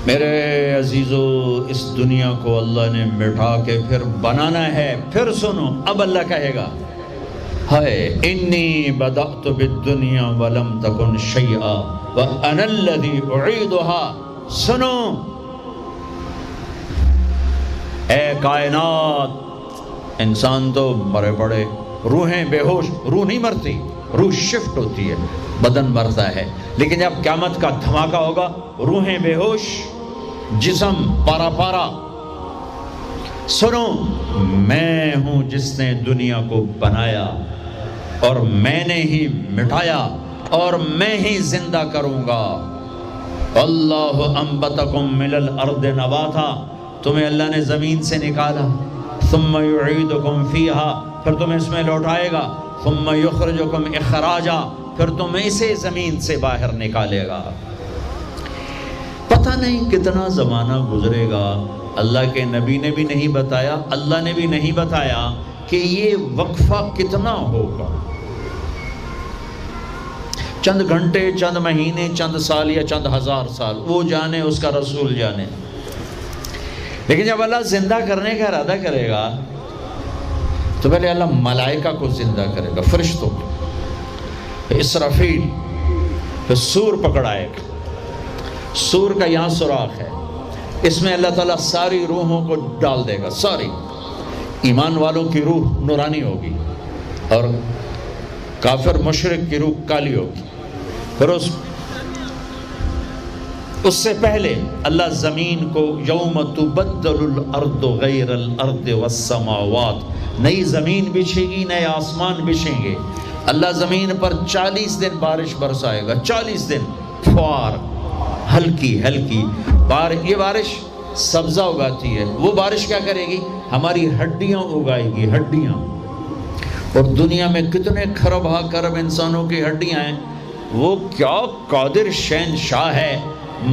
میرے عزیزو، اس دنیا کو اللہ نے مٹا کے پھر بنانا ہے. پھر سنو، اب اللہ کہے گا ہائے انی بدأت بالدنیا ولم تکن شیئا وانا الذی اعیدها. سنو اے کائنات، انسان تو مرے پڑے، روحیں بے ہوش، روح نہیں مرتی، روح شفٹ ہوتی ہے، بدن مرتا ہے. لیکن جب قیامت کا دھماکہ ہوگا، روحیں بے ہوش، جسم پارا پارا. سنو، میں ہوں جس نے دنیا کو بنایا اور میں نے ہی مٹایا اور میں ہی زندہ کروں گا. اللہ انبتکم من الارض نباتا، تمہیں اللہ نے زمین سے نکالا. ثم یعیدکم فیہا، پھر تمہیں اس میں لوٹائے گا. ثم یخرجکم اخراجا، پھر تمہیں اسے زمین سے باہر نکالے گا. پتہ نہیں کتنا زمانہ گزرے گا، اللہ کے نبی نے بھی نہیں بتایا، اللہ نے بھی نہیں بتایا کہ یہ وقفہ کتنا ہوگا. چند گھنٹے، چند مہینے، چند سال یا چند ہزار سال، وہ جانے، اس کا رسول جانے. لیکن جب اللہ زندہ کرنے کا ارادہ کرے گا تو پہلے اللہ ملائکہ کو زندہ کرے گا، فرشتوں کو، اسرافیل، پھر سور پکڑائے گا. سور کا یہاں سوراخ ہے، اس میں اللہ تعالیٰ ساری روحوں کو ڈال دے گا. ساری ایمان والوں کی روح نورانی ہوگی اور کافر مشرک کی روح کالی ہوگی. پھر اس سے پہلے اللہ زمین کو یوم تبدل الارض غیر الارض والسماوات، نئی زمین بچھے گی، نئے آسمان بچھیں گے. اللہ زمین پر 40 دن بارش برسائے گا. 40 دن فوار، ہلکی ہلکی یہ بارش سبزہ اگاتی ہے. وہ بارش کیا کرے گی؟ ہماری ہڈیاں اگائے گی، ہڈیاں. اور دنیا میں کتنے کھرب کرب انسانوں کی ہڈیاں ہیں. وہ کیا قادر شہنشاہ ہے،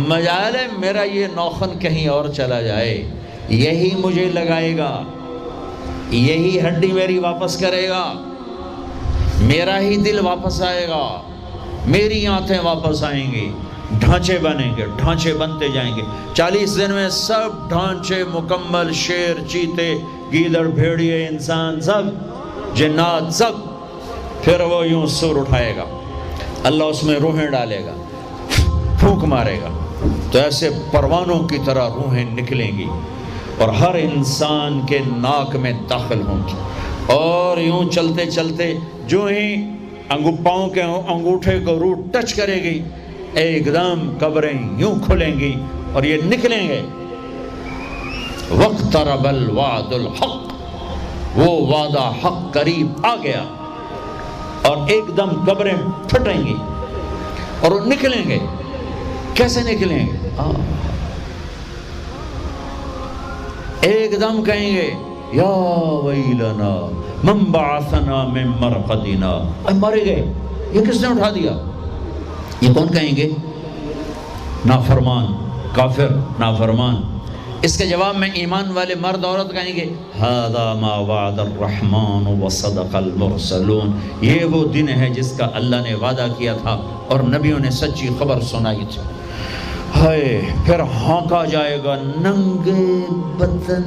مجال ہے میرا یہ نوخن کہیں اور چلا جائے، یہی مجھے لگائے گا، یہی ہڈی میری واپس کرے گا، میرا ہی دل واپس آئے گا، میری آنتیں واپس آئیں گی. ڈھانچے بنیں گے، ڈھانچے بنتے جائیں گے. 40 دن میں سب ڈھانچے مکمل، شیر، چیتے، گیدڑ، بھیڑیے، انسان، سب جنات، سب. پھر وہ یوں سور اٹھائے گا، اللہ اس میں روحیں ڈالے گا، پھونک مارے گا تو ایسے پروانوں کی طرح روحیں نکلیں گی اور ہر انسان کے ناک میں داخل ہوں گی. اور یوں چلتے چلتے جو ہی پاؤں کے انگوٹھے کو روح ٹچ کرے گی، ایک دم قبریں یوں کھلیں گی اور یہ نکلیں گے. وَاقْتَرَبَ الْوَعْدُ الْحَقِّ، وہ وعدہ حق قریب آ گیا. اور ایک دم قبریں پھٹیں گی اور وہ نکلیں گے. کیسے نکلیں گے؟ ایک دم کہیں گے یا ویلنا من بعثنا من مرقدنا، مرے گئے، یہ کس نے اٹھا دیا؟ یہ کون کہیں گے؟ نافرمان، کافر، نافرمان. اس کے جواب میں ایمان والے مرد عورت کہیں گے ھذا ما وعد الرحمن وصدق المرسلون، یہ وہ دن ہے جس کا اللہ نے وعدہ کیا تھا اور نبیوں نے سچی خبر سنائی تھی. ہائے، پھر ہانکا جائے گا، ننگے بدن،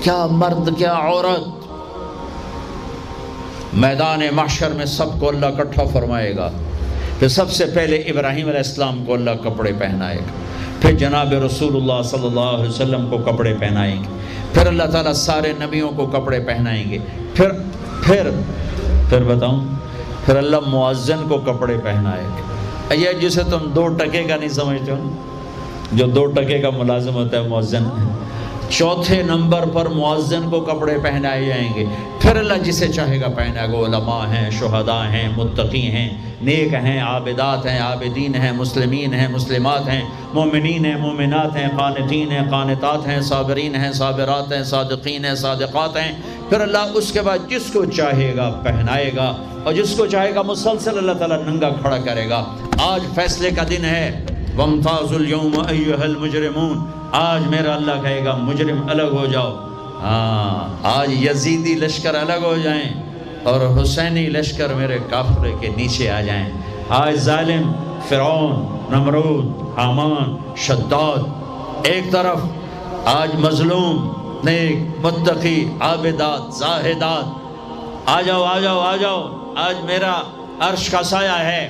کیا مرد کیا عورت. میدان محشر میں سب کو اللہ اکٹھا فرمائے گا. پھر سب سے پہلے ابراہیم علیہ السلام کو اللہ کپڑے پہنائے گا، پھر جناب رسول اللہ صلی اللہ علیہ وسلم کو کپڑے پہنائیں گے، پھر اللہ تعالیٰ سارے نبیوں کو کپڑے پہنائیں گے. پھر بتاؤں، پھر اللہ مؤذن کو کپڑے پہنائے گا. یہ جسے تم 2 ٹکے کا نہیں سمجھتے ہو، جو 2 ٹکے کا ملازم ہوتا ہے مؤذن، 4تھے نمبر پر مؤذن کو کپڑے پہنائے جائیں گے. پھر اللہ جسے چاہے گا پہنائے گا. علماء ہیں، شہداء ہیں، متقی ہیں، نیک ہیں، عابدات ہیں، عابدین ہیں، مسلمین ہیں، مسلمات ہیں، مومنین ہیں، مومنات ہیں، قانتین ہیں، قانتات ہیں، صابرین ہیں، صابرات ہیں، صادقین ہیں، صادقات ہیں. پھر اللہ اس کے بعد جس کو چاہے گا پہنائے گا اور جس کو چاہے گا مسلسل اللہ تعالیٰ ننگا کھڑا کرے گا. آج فیصلے کا دن ہے. وَامْتَازُوا الْيَوْمَ أَيُّهَا الْمُجْرِمُونَ، آج میرا اللہ کہے گا مجرم الگ ہو جاؤ. آج یزیدی لشکر الگ ہو جائیں اور حسینی لشکر میرے کافرے کے نیچے آ جائیں. آج ظالم فرعون، نمرود، حامان، شداد، ایک طرف آج مظلوم، نیک، متقی، عابدات، زاہدات، آ جاؤ آ جاؤ آ جاؤ، آج میرا عرش کا سایہ ہے۔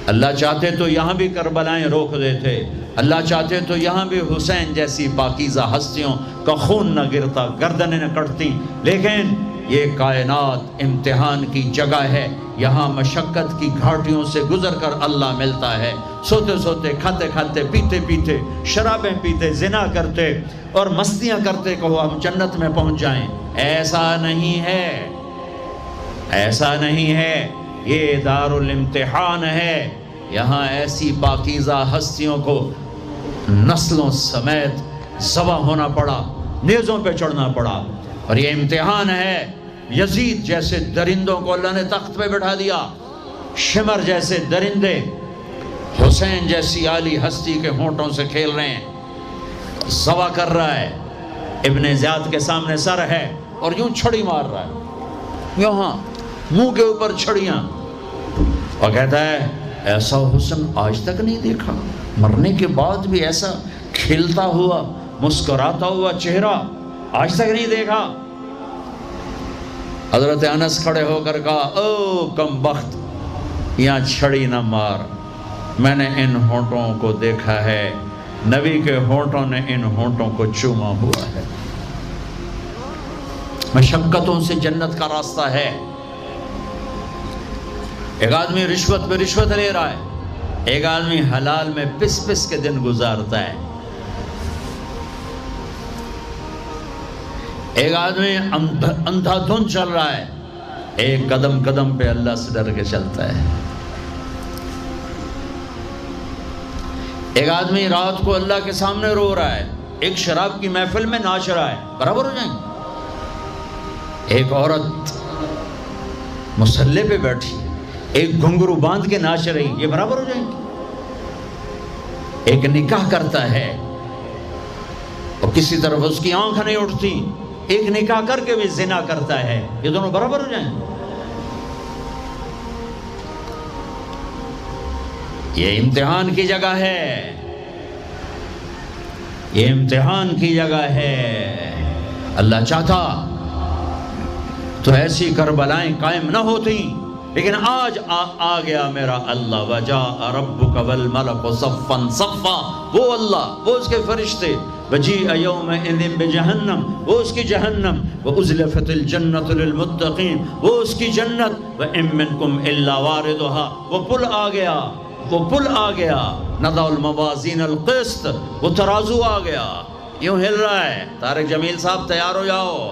اللہ چاہتے تو یہاں بھی کربلائیں روک دیتے، اللہ چاہتے تو یہاں بھی حسین جیسی پاکیزہ ہستیوں کا خون نہ گرتا، گردنیں نہ کٹتی، لیکن یہ کائنات امتحان کی جگہ ہے، یہاں مشقت کی گھاٹیوں سے گزر کر اللہ ملتا ہے۔ سوتے سوتے، کھاتے کھاتے، پیتے پیتے، شرابیں پیتے، زنا کرتے اور مستیاں کرتے کہو ہم جنت میں پہنچ جائیں، ایسا نہیں ہے، ایسا نہیں ہے، یہ دار الامتحان ہے۔ یہاں ایسی پاکیزہ ہستیوں کو نسلوں سمیت ذبح ہونا پڑا، نیزوں پہ چڑھنا پڑا، اور یہ امتحان ہے۔ یزید جیسے درندوں کو اللہ نے تخت پہ بٹھا دیا، شمر جیسے درندے حسین جیسی عالی ہستی کے ہونٹوں سے کھیل رہے ہیں، ذبح کر رہا ہے، ابن زیاد کے سامنے سر ہے اور یوں چھڑی مار رہا ہے، یہاں منہ کے اوپر چھڑیاں، اور کہتا ہے ایسا حسن آج تک نہیں دیکھا، مرنے کے بعد بھی ایسا کھلتا ہوا مسکراتا ہوا چہرہ آج تک نہیں دیکھا۔ حضرت انس کھڑے ہو کر کہا او کم بخت، یہاں چھڑی نہ مار، میں نے ان ہونٹوں کو دیکھا ہے، نبی کے ہونٹوں نے ان ہونٹوں کو چوما ہوا ہے۔ مشقتوں سے جنت کا راستہ ہے۔ ایک آدمی رشوت پہ رشوت لے رہا ہے، ایک آدمی حلال میں پس پس کے دن گزارتا ہے، ایک آدمی اندھا دھن چل رہا ہے، ایک قدم قدم پہ اللہ سے ڈر کے چلتا ہے، ایک آدمی رات کو اللہ کے سامنے رو رہا ہے، ایک شراب کی محفل میں ناچ رہا ہے، برابر ہو جائیں گے؟ ایک عورت مصلی پہ بیٹھی، ایک گھنگرو باندھ کے ناچ رہی، یہ برابر ہو جائیں گے؟ ایک نکاح کرتا ہے اور کسی طرف اس کی آنکھ نہیں اٹھتی، ایک نکاح کر کے بھی زنا کرتا ہے، یہ دونوں برابر ہو جائیں گے؟ یہ امتحان کی جگہ ہے، یہ امتحان کی جگہ ہے۔ اللہ چاہتا تو ایسی کربلائیں قائم نہ ہوتی، لیکن آج آ گیا میرا اللہ، وجاء ربک والملک صفا صفا، وہ اللہ، وہ اس کے فرشتے، وجیء یومئذ بجہنم، وہ اس کی جہنم، وازلفت الجنۃ للمتقین، وہ اس کی جنت، وان منکم الا واردها، وہ پل آ گیا، وہ پل آ گیا، نضع الموازین القسط، وہ ترازو آ گیا، یوں ہل رہا ہے۔ طارق جمیل صاحب تیار ہو جاؤ،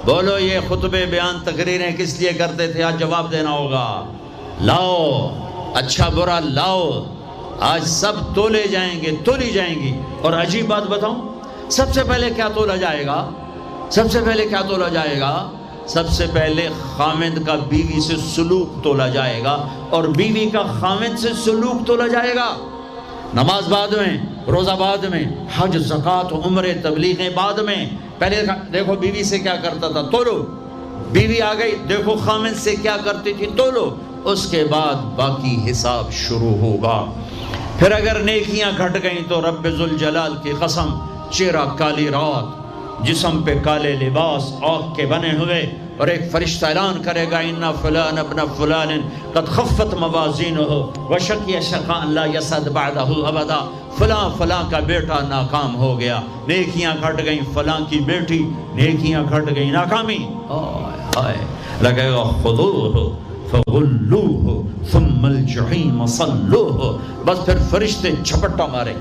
بولو یہ خطبے بیان تقریریں کس لیے کرتے تھے، آج جواب دینا ہوگا، لاؤ اچھا برا لاؤ، آج سب تولے جائیں گے، تولی جائیں گی۔ اور عجیب بات بتاؤں، سب سے پہلے کیا تولا جائے گا؟ سب سے پہلے کیا تولا جائے گا؟ سب سے پہلے خامد کا بیوی سے سلوک تولا جائے گا، اور بیوی کا خامد سے سلوک تولا جائے گا۔ نماز بعد میں، روزہ بعد میں، حج، زکوٰۃ، عمرے، تبلیغیں بعد میں۔ پہلے دیکھو بیوی سے کیا کرتا تھا، تولو، بیوی آ گئی، دیکھو خامد سے کیا کرتی تھی، تولو، اس کے بعد باقی حساب شروع ہوگا۔ پھر اگر نیکیاں گھٹ گئیں تو رب ذوالجلال کی قسم، چہرہ کالی رات، جسم پہ کالے لباس آگ کے بنے ہوئے، اور ایک فرشتہ اعلان کرے گا ان فلان ابن فلان قد خفت موازینہ وشقی شقاء لا یسعد بعدہ ابدا، فلاں فلاں کا بیٹا ناکام ہو گیا، نیکیاں گھٹ گئیں، فلاں کی بیٹی نیکیاں گھٹ گئیں، ناکامی۔ ہائے لگے گا خذوہ فغلوہ ثم الجحیم صلوہ، بس پھر فرشتے جھپٹا مارے۔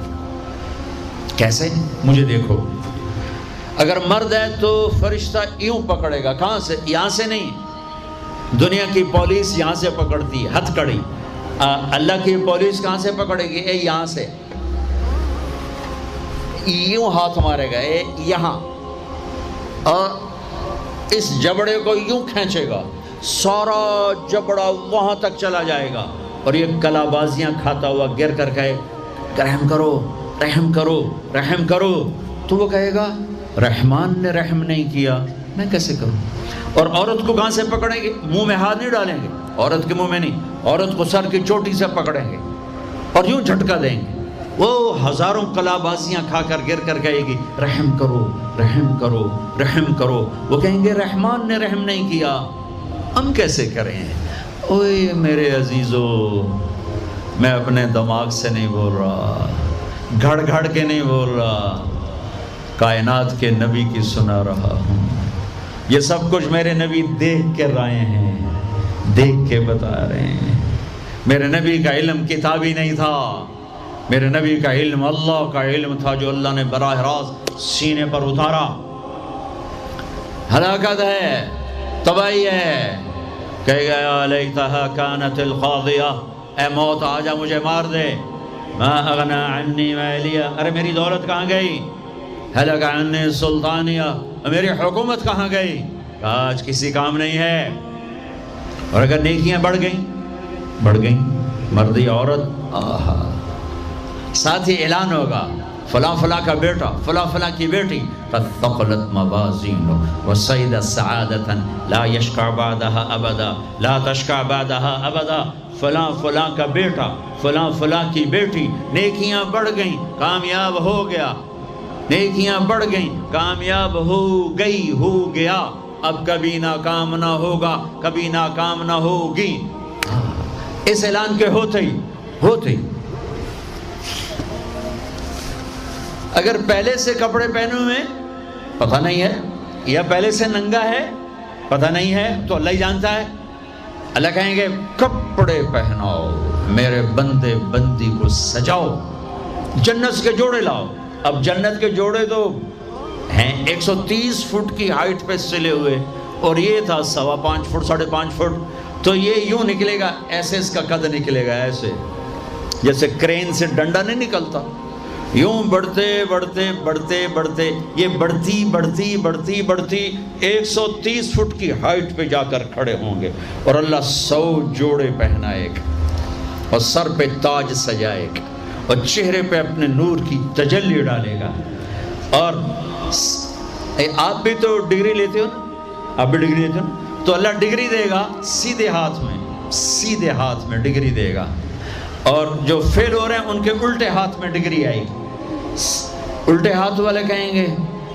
کیسے؟ مجھے دیکھو، اگر مرد ہے تو فرشتہ یوں پکڑے گا، کہاں سے؟ یہاں سے نہیں، دنیا کی پولیس یہاں سے پکڑتی ہے، ہتھ کڑی، اللہ کی پولیس کہاں سے پکڑے گی؟ اے یہاں سے، یوں ہاتھ مارے گا، اے یہاں، اور اس جبڑے کو یوں کھینچے گا، سارا جبڑا وہاں تک چلا جائے گا، اور یہ کلا بازیاں کھاتا ہوا گر کر کہے رحم کرو رحم کرو رحم کرو، تو وہ کہے گا رحمان نے رحم نہیں کیا، میں کیسے کروں؟ اور عورت کو کہاں سے پکڑیں گے؟ منہ میں ہاتھ نہیں ڈالیں گے، عورت کے منہ میں نہیں، عورت کو سر کی چوٹی سے پکڑیں گے، اور یوں جھٹکا دیں گے، وہ ہزاروں کلابازیاں کھا کر گر کر کہے گی رحم کرو رحم کرو رحم کرو، وہ کہیں گے رحمان نے رحم نہیں کیا، ہم کیسے کریں؟ اوے میرے عزیزو، میں اپنے دماغ سے نہیں بول رہا، گھڑ گھڑ کے نہیں بول رہا، کائنات کے نبی کی سنا رہا ہوں۔ یہ سب کچھ میرے نبی دیکھ کے رائے ہیں، دیکھ کے بتا رہے ہیں۔ میرے نبی کا علم کتابی نہیں تھا، میرے نبی کا علم اللہ کا علم تھا جو اللہ نے براہ راست سینے پر اتارا۔ ہلاکت ہے، تباہی ہے، کہے گا یا لیتہا کانت القاضیہ، اے موت آجا مجھے مار دے، ما اغنا عنی مالیہ، ارے میری دولت کہاں گئی؟ ہلک عنی سلطانیہ، میری حکومت کہاں گئی؟ آج کسی کام نہیں ہے۔ اور اگر نیکیاں بڑھ گئیں، مردی عورت، آہا، ساتھ ہی اعلان ہوگا فلاں فلاں کا بیٹا، فلاں فلاں کی بیٹی، قد ثقلت موازینہ وصعد سعادۃ لا یشقى بعدها ابدا، لا تشقى بعدها ابدا، فلاں فلاں کا بیٹا، فلاں فلاں کی بیٹی، نیکیاں بڑھ گئیں، کامیاب ہو گیا، نیکیاں بڑھ گئیں، کامیاب ہو گیا، اب کبھی ناکام نہ ہوگا، کبھی ناکام نہ ہوگی۔ اس اعلان کے ہوتے ہی اگر پہلے سے کپڑے پہنے ہوئے پتہ نہیں ہے، یا پہلے سے ننگا ہے پتہ نہیں ہے، تو اللہ ہی جانتا ہے۔ اللہ کہیں گے کپڑے پہناؤ، میرے بندے بندی کو سجاؤ، جنت کے جوڑے لاؤ۔ اب جنت کے جوڑے تو ہیں 130 فٹ کی ہائٹ پہ سلے ہوئے، اور یہ تھا 5.25 فٹ 5.5 فٹ، تو یہ یوں نکلے گا، ایسے اس کا قد نکلے گا، ایسے جیسے کرین سے ڈنڈا نہیں نکلتا، یوں بڑھتے بڑھتے بڑھتے بڑھتے یہ بڑھتی 130 فٹ کی ہائٹ پہ جا کر کھڑے ہوں گے، اور اللہ 100 جوڑے پہنائے گا، اور سر پہ تاج سجائے گا، اور چہرے پہ اپنے نور کی تجلی ڈالے گا۔ اور آپ بھی تو ڈگری لیتے ہو نا، آپ بھی ڈگری لیتے ہو نا، تو اللہ ڈگری دے گا سیدھے ہاتھ میں ڈگری دے گا، اور جو فیل ہو رہے ہیں ان کے الٹے ہاتھ میں ڈگری آئے گی۔ الٹے ہاتھ والے کہیں گے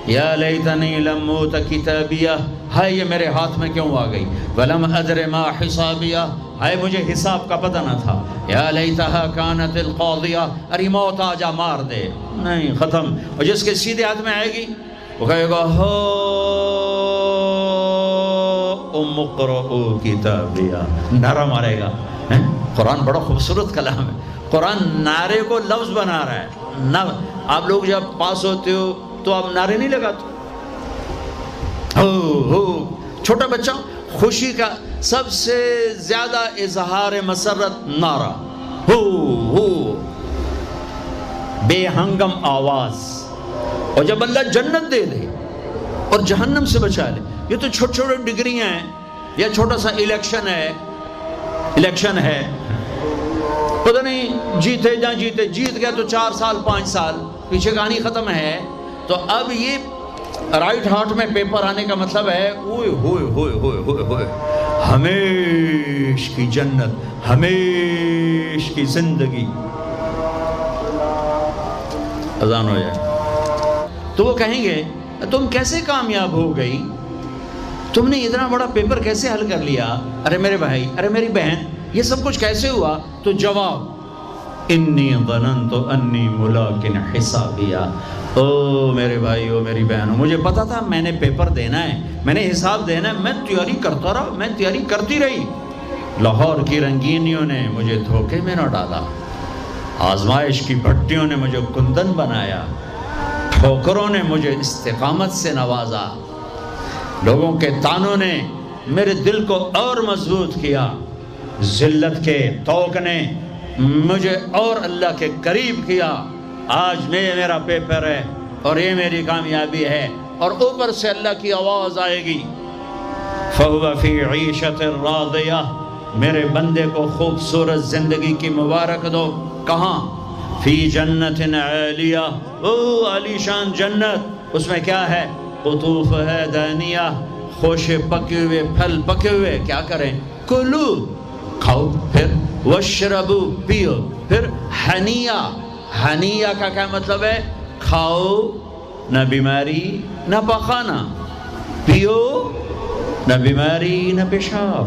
یا لیتنی لم اوت کتابیہ، ہائے یہ میرے ہاتھ میں کیوں آ گئی، ولم ادر ما حسابیہ، ہائے مجھے حساب کا پتہ نہ تھا، یا لیتہا کانت القاضیہ، ارے موت آجا مار دے، نہیں ختم۔ اور جس کے سیدھے ہاتھ میں آئے گی وہ کہے گا ہو ام اقرؤ کتابیہ، نعرہ مارے گا۔ قرآن بڑا خوبصورت کلام ہے، قرآن نعرے کو لفظ بنا رہا ہے۔ آپ لوگ جب پاس ہوتے ہو تو آپ نعرے نہیں لگاتے، چھوٹا بچہ خوشی کا سب سے زیادہ اظہار مسرت نعرہ، ہو بے ہنگم آواز۔ اور جب اللہ جنت دے دے اور جہنم سے بچا لے، یہ تو چھوٹے چھوٹے ڈگریاں ہیں، یا چھوٹا سا الیکشن ہے، پتہ نہیں جیتے جا جیتے، جیت گیا تو 4 سال 5 سال، پیچھے کہانی ختم ہے۔ تو اب یہ رائٹ ہارٹ میں پیپر آنے کا مطلب ہے اوئے ہوئے ہوئے ہوئے ہوئے ہوئے ہمیش کی جنت، ہمیش کی زندگی۔ اذان ہو جائے تو وہ کہیں گے تم کیسے کامیاب ہو گئی، تم نے اتنا بڑا پیپر کیسے حل کر لیا، ارے میرے بھائی، ارے میری بہن، یہ سب کچھ کیسے ہوا؟ تو جواب انی ظننت انی ملاق حسابیہ، او میرے بھائی، او میری بہن، مجھے پتا تھا میں نے پیپر دینا ہے، میں نے حساب دینا ہے، میں تیاری کرتا رہا، میں تیاری کرتی رہی۔ لاہور کی رنگینیوں نے مجھے دھوکے میں نہ ڈالا، آزمائش کی بھٹیوں نے مجھے کندن بنایا، ٹھوکروں نے مجھے استقامت سے نوازا، لوگوں کے تانوں نے میرے دل کو اور مضبوط کیا، ذلت کے توق نے مجھے اور اللہ کے قریب کیا۔ آج میرا پیپر ہے اور یہ میری کامیابی ہے، اور اوپر سے اللہ کی آواز آئے گی فَهُوَ فِي عِيشَةٍ رَاضِيَةٍ، میرے بندے کو خوبصورت زندگی کی مبارک دو۔ کہاں؟ فی جنت عالیہ، او عالی شان جنت، اس میں کیا ہے؟ قطوف ہے دانیہ، خوشے پکے ہوئے، پھل پکے ہوئے، کیا کریں؟ کلو، کھاؤ، پھر وشربو، پیو، پھر ہنیا، ہنیا کا کیا مطلب ہے؟ کھاؤ نہ بیماری نہ پخانا، پیو نہ بیماری نہ پیشاب۔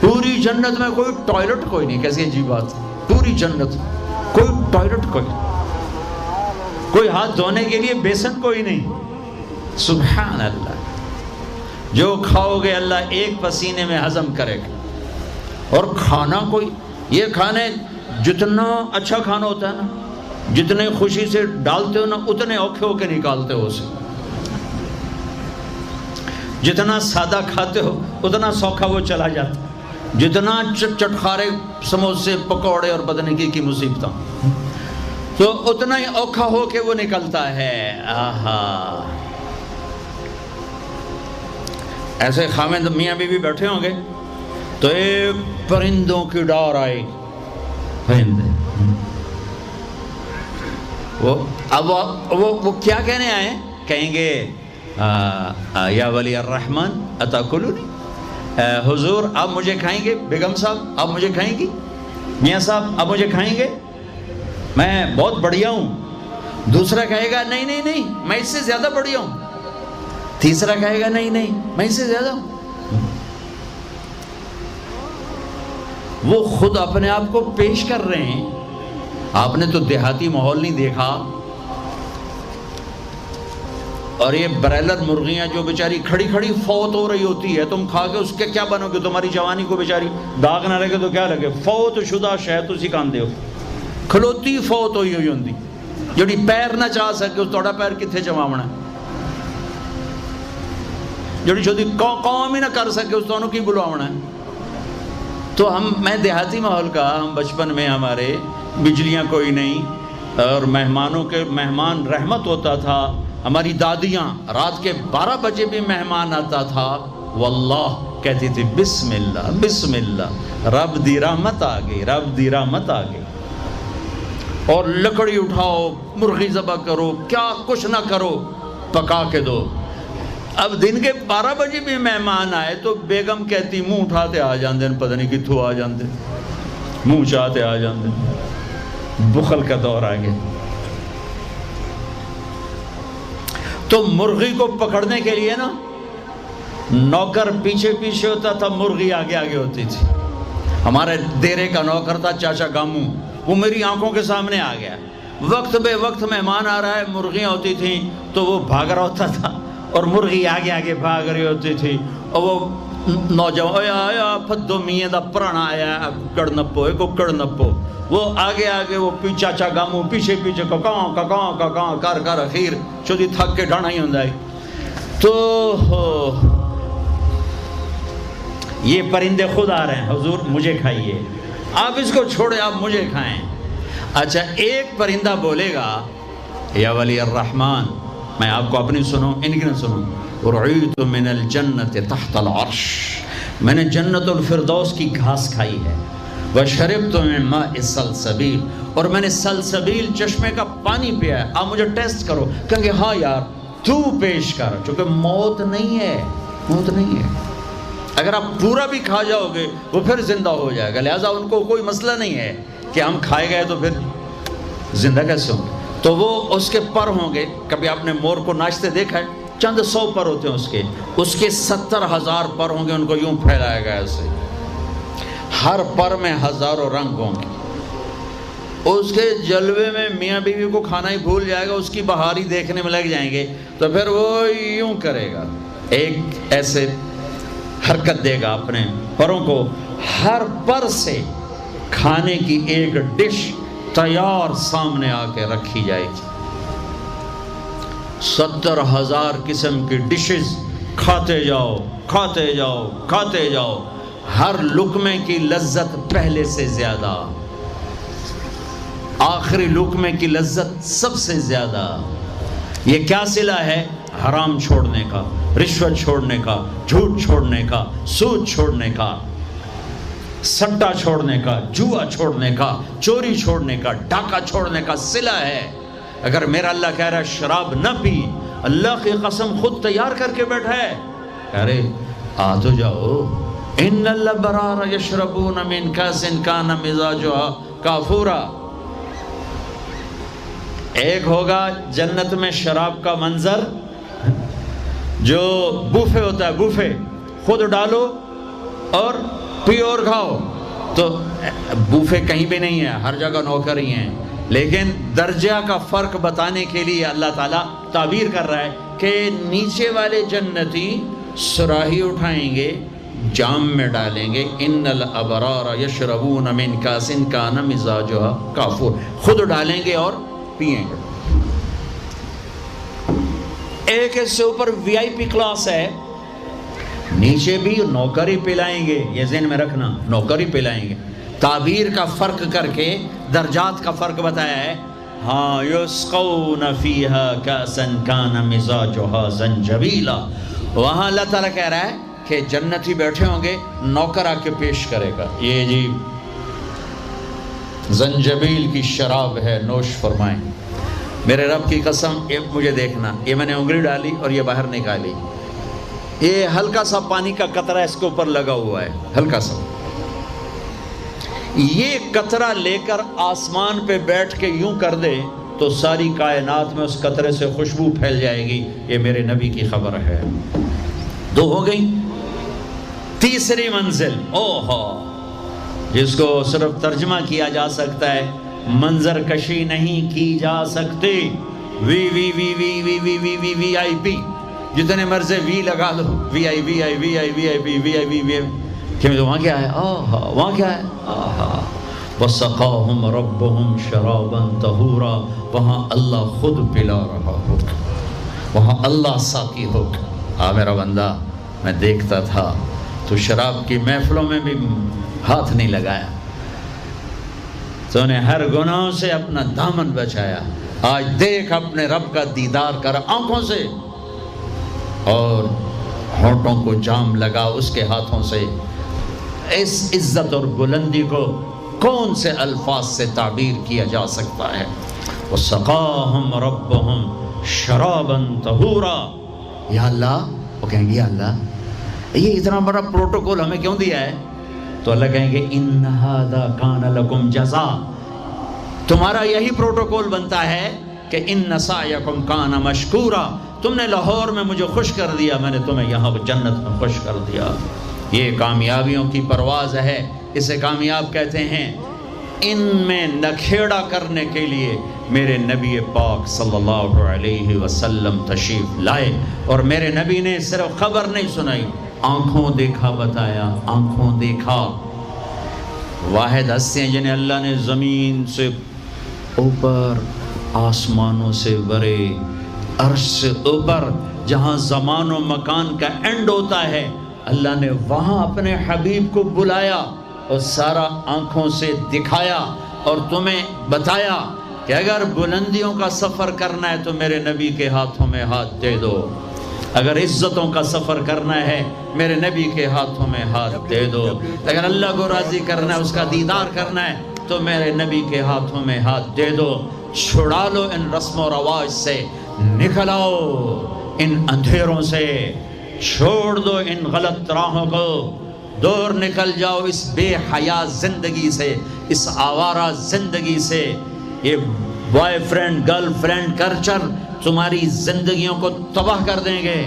پوری جنت میں کوئی ٹوائلٹ کوئی نہیں، کیسی عجیب بات، پوری جنت کوئی ٹوائلٹ کوئی ہاتھ دھونے کے لیے بیسن کوئی نہیں۔ سبحان اللہ، جو کھاؤ گے اللہ ایک پسینے میں ہضم کرے گا۔ اور کھانا کوئی، یہ کھانے جتنا اچھا کھانا ہوتا ہے نا، جتنے خوشی سے ڈالتے ہو نا اتنے اوکھے ہو کے نکالتے ہو اسے، جتنا سادہ کھاتے ہو اتنا سوکھا وہ چلا جاتا، جتنا چٹخارے سموسے پکوڑے اور بدن کی مصیبتیں تو اتنا ہی اوکھا ہو کے وہ نکلتا ہے۔ آہا، ایسے خامد میاں بیوی بیٹھے ہوں گے تو ایک پرندوں کی ڈار آئے، پرندے وہ کیا کہنے آئے؟ کہیں گے یا ولی الرحمن اتاکلونی، حضور آپ مجھے کھائیں گے؟ بیگم صاحب آپ مجھے کھائیں گی؟ میاں صاحب آپ مجھے کھائیں گے؟ میں بہت بڑھیا ہوں۔ دوسرا کہے گا نہیں نہیں نہیں میں اس سے زیادہ بڑھیا ہوں۔ تیسرا کہے گا نہیں نہیں میں اس سے زیادہ ہوں۔ وہ خود اپنے آپ کو پیش کر رہے ہیں۔ آپ نے تو دیہاتی ماحول نہیں دیکھا، اور یہ برائلر مرغیاں جو بیچاری کھڑی کھڑی فوت ہو رہی ہوتی ہے، تم کھا کے اس کے کیا بنو گے؟ تمہاری جوانی کو بیچاری داغ نہ لگے تو کیا لگے؟ فوت شدہ شہد اسی کاندے ہو، کھلوتی فوت ہوئی ہوئی ہوندی، جڑی پیر نہ چاہ سکے اس توڑا پیر کتھے چماونا ہے، جڑی شدی قوم ہی نہ کر سکے اس دونوں کی بلواونا ہے۔ تو میں دیہاتی ماحول کا، ہم بچپن میں ہمارے بجلیاں کوئی نہیں، اور مہمانوں کے مہمان رحمت ہوتا تھا۔ ہماری دادیاں رات کے 12 بجے بھی مہمان آتا تھا، واللہ کہتی تھی بسم اللہ بسم اللہ، رب دی رحمت آ گئی، رب دی رحمت آ گئی۔ اور لکڑی اٹھاؤ، مرغی ذبح کرو، کیا کچھ نہ کرو، پکا کے دو۔ اب دن کے 12 بجے بھی مہمان آئے تو بیگم کہتی منہ اٹھاتے آ جاندے، پتہ نہیں کتھوں آ جاندے، منہ چاہتے آ جاندے۔ بخل کا دور آ گیا۔ تو مرغی کو پکڑنے کے لیے نا نوکر پیچھے پیچھے ہوتا تھا، مرغی آگے آگے ہوتی تھی۔ ہمارے دیرے کا نوکر تھا چاچا گامو، وہ میری آنکھوں کے سامنے آ گیا۔ وقت بے وقت مہمان آ رہا ہے، مرغیاں ہوتی تھیں تو وہ بھاگ رہا ہوتا تھا، اور مرغی آگے آگے بھاگ رہی ہوتی تھی۔ اور وہ نوجوان آیا پھدو میاں دا پرانا آیا کڑ نپو، ایک کڑ نپو، وہ آگے آگے، وہ چاچا گامو پیچھے پیچھے ککاں کر اخیر چودی تھک کے ڈانا ہی ہوں جائے۔ تو یہ پرندے خود آ رہے ہیں، حضور مجھے کھائیے، آپ اس کو چھوڑے، آپ مجھے کھائیں۔ اچھا ایک پرندہ بولے گا یا ولی الرحمن، میں آپ کو اپنی سنوں، ان کی نہ سنوں، رعیت من الجنت تحت العرش، میں نے جنت الفردوس کی گھاس کھائی ہے، وشربت من ماء السلسبیل، اور میں نے سلسبیل چشمے کا پانی پیا ہے، آپ مجھے ٹیسٹ کرو۔ کہیں گے ہاں یار تو پیش کر، چونکہ موت نہیں ہے، موت نہیں ہے، اگر آپ پورا بھی کھا جاؤ گے وہ پھر زندہ ہو جائے گا، لہٰذا ان کو کوئی مسئلہ نہیں ہے کہ ہم کھائے گئے تو پھر زندہ کیسے ہوں گے۔ تو وہ اس کے پر ہوں گے، کبھی آپ نے مور کو ناچتے دیکھا ہے؟ چند 100 پر ہوتے ہیں اس کے 70,000 پر ہوں گے، ان کو یوں پھیلایا گیا ایسے، ہر پر میں ہزاروں رنگ ہوں گے۔ اس کے جلوے میں میاں بیوی کو کھانا ہی بھول جائے گا، اس کی بہاری دیکھنے میں لگ جائیں گے، تو پھر وہ یوں کرے گا، ایک ایسے حرکت دے گا اپنے پروں کو، ہر پر سے کھانے کی ایک ڈش تیار سامنے آ کے رکھی جائے گی۔ 70,000 قسم کی ڈشز، کھاتے جاؤ کھاتے جاؤ کھاتے جاؤ، ہر لقمے کی لذت پہلے سے زیادہ، آخری لقمے کی لذت سب سے زیادہ۔ یہ کیا صلہ ہے؟ حرام چھوڑنے کا، رشوت چھوڑنے کا، جھوٹ چھوڑنے کا، سود چھوڑنے کا، سٹا چھوڑنے کا، جوا چھوڑنے کا، چوری چھوڑنے کا، ڈاکہ چھوڑنے کا صلہ ہے۔ اگر میرا اللہ کہہ رہا ہے شراب نہ پی، اللہ کی قسم خود تیار کر کے بیٹھا ہے، کہہ رہے آ تو جاؤ، ان الابرار یشربون من کاس کان مزاجها کافورا، ایک ہوگا جنت میں شراب کا منظر جو بوفے ہوتا ہے، بوفے خود ڈالو اور پیو اور کھاؤ. تو بوفے کہیں بھی نہیں ہے، ہر جگہ نوکر ہی ہیں، لیکن درجہ کا فرق بتانے کے لیے اللہ تعالیٰ تعبیر کر رہا ہے کہ نیچے والے جنتی صراحی اٹھائیں گے، جام میں ڈالیں گے، ان الابرار یشربون من کاس کان مزاجها کافور، خود ڈالیں گے اور پیئیں گے. ایک اس سے اوپر وی آئی پی کلاس ہے، نیچے بھی نوکر ہی پلائیں گے، یہ ذہن میں رکھنا، نوکر ہی پلائیں گے. تعبیر کا فرق کر کے درجات کا فرق بتایا ہے. ہاں یسقون فیہا کاسا کان مزاجها زنجبیلا، وہاں اللہ تعالیٰ کہہ رہا ہے کہ جنتی بیٹھے ہوں گے، نوکر آ کے پیش کرے گا، یہ جی زنجبیل کی شراب ہے، نوش فرمائیں. میرے رب کی قسم، یہ مجھے دیکھنا، یہ میں نے انگلی ڈالی اور یہ باہر نکالی، یہ ہلکا سا پانی کا قطرہ اس کے اوپر لگا ہوا ہے، ہلکا سا. یہ قطرہ لے کر آسمان پہ بیٹھ کے یوں کر دے تو ساری کائنات میں اس قطرے سے خوشبو پھیل جائے گی. یہ میرے نبی کی خبر ہے. 2 ہو گئی. تیسری منزل، جس کو صرف ترجمہ کیا جا سکتا ہے، منظر کشی نہیں کی جا سکتی. وی وی وی وی وی وی وی وی وی آئی پی، جتنے مرضی وی لگا دو، وی آئی وی آئی وی آئی وی آئی پی وی آئی وی وی. وہاں کیا ہے؟ وہاں کیا ہے؟ وَسَقَاهُمْ رَبُّهُمْ شَرَابًا طَهُورًا، وہاں اللہ خود پلا رہا ہوگا، وہاں اللہ ساقی ہوگا. میرا بندہ، میں دیکھتا تھا تو شراب کی محفلوں میں بھی ہاتھ نہیں لگایا، تو نے ہر گناہوں سے اپنا دامن بچایا. آج دیکھ اپنے رب کا دیدار کر آنکھوں سے، اور ہونٹوں کو جام لگا اس کے ہاتھوں سے. اس عزت اور بلندی کو کون سے الفاظ سے تعبیر کیا جا سکتا ہے؟ وَسَقَاهُمْ رَبُّهُمْ شَرَابًا طَهُورًا. یا اللہ، وہ کہیں گے یا اللہ یہ اتنا بڑا پروٹوکول ہمیں کیوں دیا ہے؟ تو اللہ کہیں گے اِنَّ هَذَا كَانَ لَكُمْ جَزَاءً، تمہارا یہی پروٹوکول بنتا ہے کہ اِنَّ سَعْيَكُمْ كَانَ مَشْكُورًا، تم نے لاہور میں مجھے خوش کر دیا، میں نے تمہیں یہاں جنت میں خوش کر دیا. یہ کامیابیوں کی پرواز ہے، اسے کامیاب کہتے ہیں. ان میں نکھیڑا کرنے کے لیے میرے نبی پاک صلی اللہ علیہ وسلم تشریف لائے، اور میرے نبی نے صرف خبر نہیں سنائی، آنکھوں دیکھا بتایا، آنکھوں دیکھا. واحد ہستیاں جنہیں اللہ نے زمین سے اوپر، آسمانوں سے برے، عرش سے اوپر، جہاں زمان و مکان کا اینڈ ہوتا ہے، اللہ نے وہاں اپنے حبیب کو بلایا اور سارا آنکھوں سے دکھایا اور تمہیں بتایا کہ اگر بلندیوں کا سفر کرنا ہے تو میرے نبی کے ہاتھوں میں ہاتھ دے دو، اگر عزتوں کا سفر کرنا ہے میرے نبی کے ہاتھوں میں ہاتھ دے دو، اگر اللہ کو راضی کرنا ہے، اس کا دیدار کرنا ہے تو میرے نبی کے ہاتھوں میں ہاتھ دے دو. چھڑا لو ان رسم و رواج سے، نکل آؤ ان اندھیروں سے، چھوڑ دو ان غلط راہوں کو، دور نکل جاؤ اس بے حیا زندگی سے، اس آوارہ زندگی سے. یہ boy friend girl friend culture تمہاری زندگیوں کو تباہ کر دیں گے.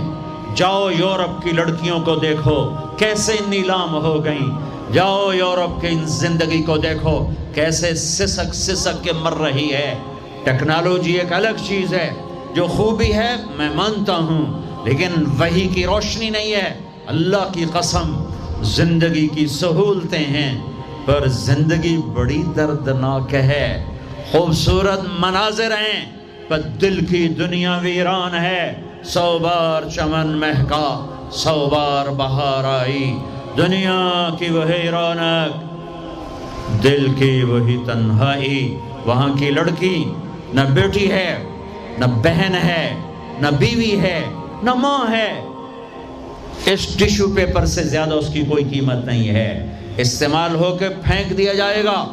جاؤ یورپ کی لڑکیوں کو دیکھو کیسے نیلام ہو گئیں، جاؤ یورپ کی زندگی کو دیکھو کیسے سسک سسک کے مر رہی ہے. ٹیکنالوجی ایک الگ چیز ہے، جو خوبی ہے میں مانتا ہوں، لیکن وحی کی روشنی نہیں ہے. اللہ کی قسم زندگی کی سہولتیں ہیں، پر زندگی بڑی دردناک ہے. خوبصورت مناظر ہیں پر دل کی دنیا ویران ہے. 100 بار چمن مہکا، 100 بار بہار آئی، دنیا کی وہی رونق، دل کی وہی تنہائی. وہاں کی لڑکی نہ بیٹی ہے، نہ بہن ہے، نہ بیوی ہے، نہ ماں ہے. اس ٹیشو پیپر سے زیادہ اس کی کوئی قیمت نہیں ہے، استعمال ہو کے پھینک دیا جائے گا.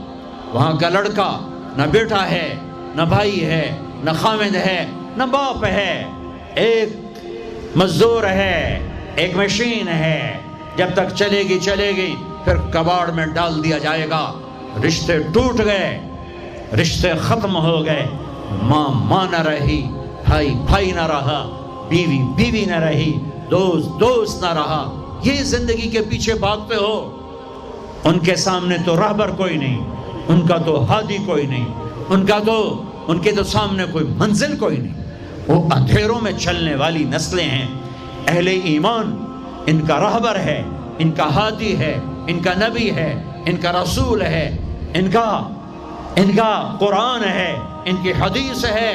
وہاں کا لڑکا نہ بیٹا ہے، نہ بھائی ہے، نہ خامد ہے، نہ باپ ہے، ایک مزدور ہے، ایک مشین ہے. جب تک چلے گی پھر کباڑ میں ڈال دیا جائے گا. رشتے ٹوٹ گئے، رشتے ختم ہو گئے، ماں ماں نہ رہی، بھائی بھائی نہ رہا، بیوی بیوی نہ رہی، دوست دوست نہ رہا، یہ زندگی کے پیچھے بھاگتے ہو۔ ان کے سامنے تو راہبر کوئی نہیں، ان کا تو ہادی کوئی نہیں، ان کے تو سامنے کوئی منزل کوئی نہیں، وہ اندھیروں میں چلنے والی نسلیں ہیں۔ اہل ایمان ان کا راہبر ہے، ان کا ہادی ہے، ان کا نبی ہے، ان کا رسول ہے، ان کا قرآن ہے، ان کی حدیث ہے،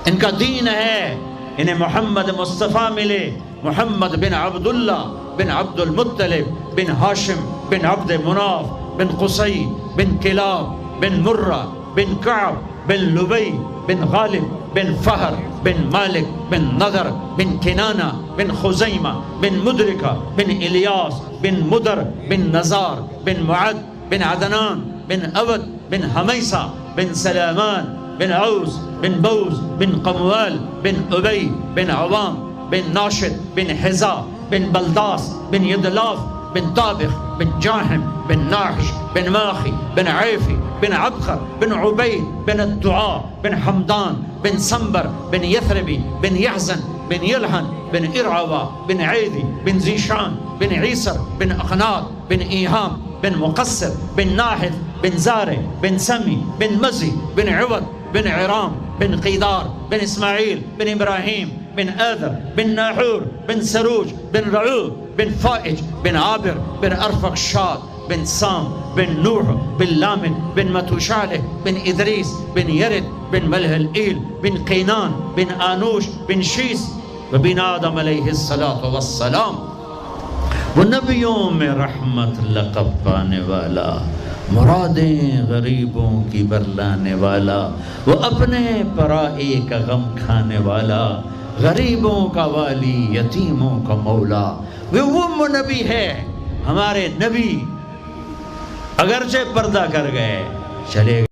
ان کا دین ہے۔ انہیں محمد مصطفیٰ ملے، محمد بن عبداللہ بن عبد المطلب بن ہاشم بن عبد مناف بن قصی بن کلاب بن مرہ بن کعب بن لبی بن غالب بن فہر بن مالک بن نضر بن کنانہ بن خزیمہ بن مدرکہ بن الیاس بن مدر بن نزار بن معد بن عدنان بن عبد بن حمیسہ بن سلامان بن عوز بن بوز بن قموال بن ابی بن عوام بن ناشد بن حزا بن بلداس بن یدلاف بن طابخ بن جاحم بن ناحش بن ماخی بن عیفی بن عبخر بن عبید بن الدعاء بن حمدان بن سنبر بن یثربی بن یحزن بن یلحن بن ارعوا بن عیدی بن زیشان بن عیسر بن اخناق بن ایہام بن مقصر بن ناحث بن زارع بن سمی بن مزی بن عوض بن عرام بن قیدار بن اسماعیل بن ابراہیم بن آذر بن ناحور بن سروج بن رعوب بن فائج بن عابر بن ارفقشاد بن سام بن نوح بن لامن بن متوشالح بن ادریس بن یرد بن ملح الایل بن قینان بن آنوش بن شیس وبن آدم علیہ السلام۔ وہ نبیوں میں رحمت لقب پانے والا، مرادیں غریبوں کی برلانے والا، وہ اپنے پرائی کا غم کھانے والا، غریبوں کا والی، یتیموں کا مولا، وہ نبی ہے۔ ہمارے نبی اگرچہ پردہ کر گئے چلے گئے۔